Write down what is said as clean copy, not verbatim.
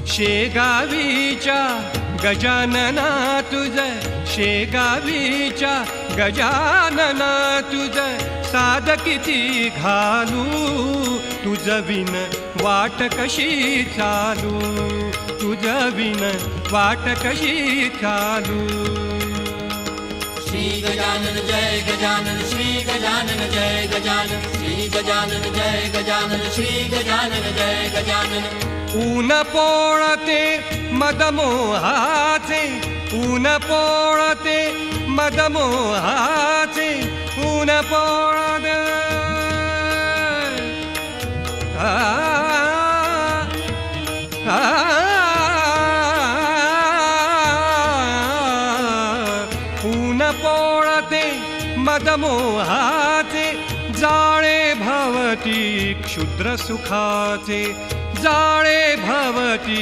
शेगावीच्या गजानना तुझ, शेगावीच्या गजानना तुझ साध किती घालू, तुझ विन वाट कशी चालू, तुझ विन वाट कशी चालू. श्री गजानन जय गजानन, श्री गजानन जय गजानन, श्री गजानन जय गजानन, श्री गजानन जय गजानन. ऊन पोळते मदमोहाचे, ऊन पोळते मदमोहाचे, ऊन पोळते ऊन पोळते मदमोहाचे, जाळे भवती क्षुद्र सुखाचे, जाळे भवती